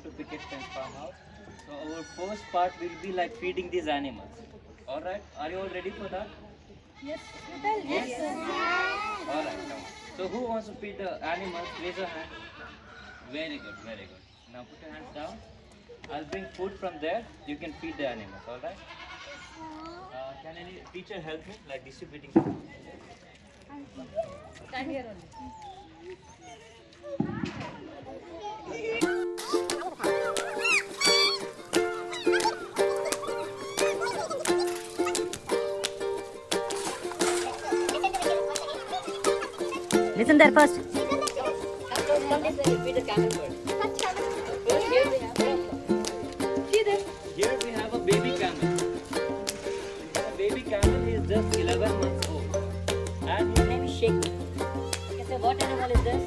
to Picket farmhouse. So our first part will be like feeding these animals. All right, are you all ready for that? Yes. Yes. All right, come on. So who wants to feed the animals? Raise your hand. Very good, very good. Now put your hands down. I'll bring food from there. You can feed the animals. All right. Can any teacher help me, like distributing food? Stand here only. Listen there first. Come this way, feed the camel first. First here we have see this. Here we have a baby camel. A baby camel is just 11 months old. And His name is Sheikh. You say what animal is this?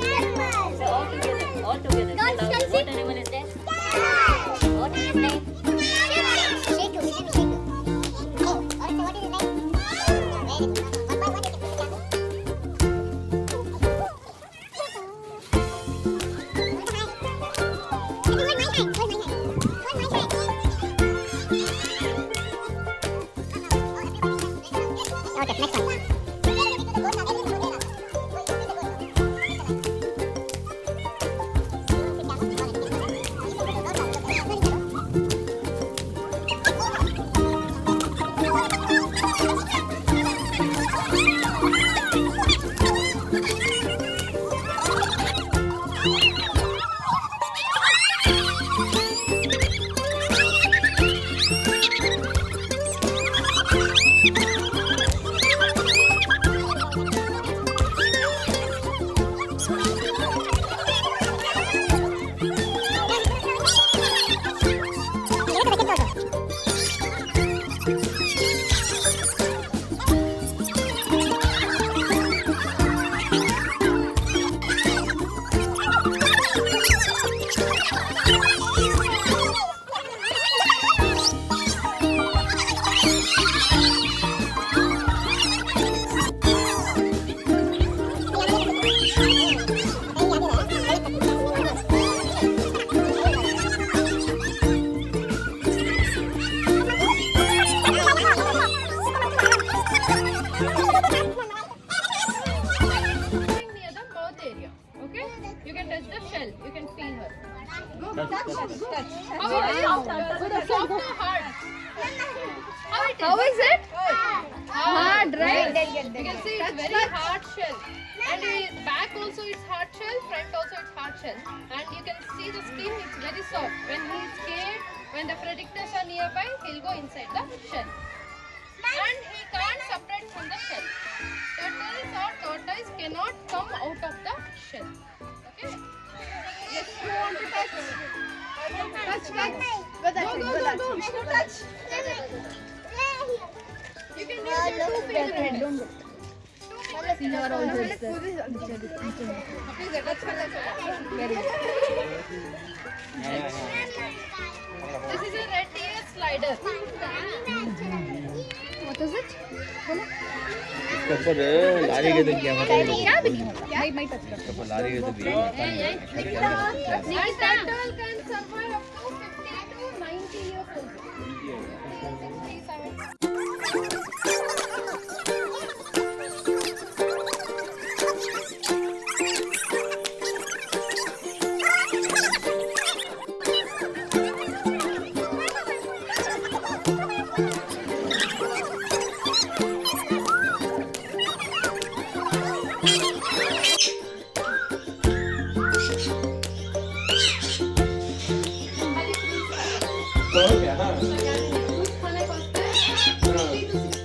Camel. Say all together. All together. Don't Say loud. touch What it. animal is this? Camel. What is his name? Shake it, shake it, shake it. Oh, what is his name? Very good. What is it? Okay, next one. Near the mouth area. Okay? You can touch the shell. You can feel her. Touch. How it is? Soft or hard? How is it? Hard, right? You can see it's very hard shell. And back also it's hard shell, front also it's hard shell. And you can see the skin, it's very soft. When he is scared, when the predators are nearby, he'll go inside the shell. And he can't separate from the shell. Turtles or tortoise cannot come out of the shell. Okay? Yes, you want to touch? Touch. Go. Touch. You can use your 2 fingers. This is a red deer slider. What is it? इसके ऊपर लारी के तो क्या मतलब क्या मैं touch कर. इसके ऊपर लारी के तो भी पता नहीं क्या This turtle can survive up to 50 to 90 years old. 67. तो क्या हाँ खाने को 50 to 60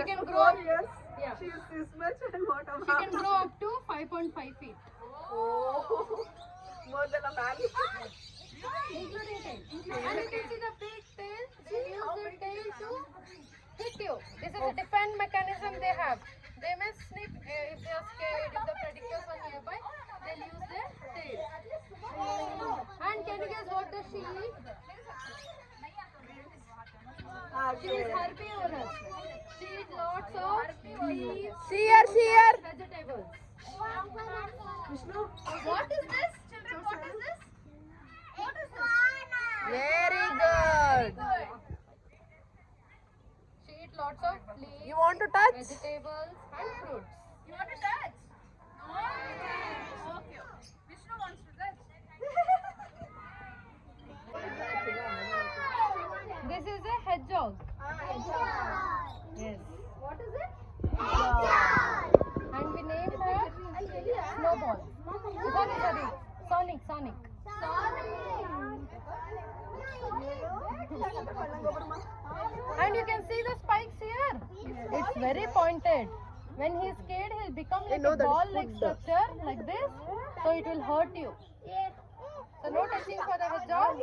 can grow up, 4 years. yeah. She is this much and what She about? can grow up to 5.5 feet. Oh, more than a man. Including tail. And you can see the big tail. They use their tail to hit you. This is a defense mechanism they have. They may snip if they are scared, if the predators are nearby. They'll use their tail. And can you guess what does she eat? She is herbivorous. She eats lots of leaves, vegetables. What is this? Children, what is this? What is this? Very good. She eats lots of leaves, You want to touch? vegetables and fruits. You want to touch? Okay. Vishnu wants to touch. This is a hedgehog. Yes. What is it? And we named her Snowball. Sorry. Sonic. And you can see the spikes here. It's very pointed. When he's scared, he'll become like a ball-like structure like this. So it will hurt you. So no touching for the hedgehog.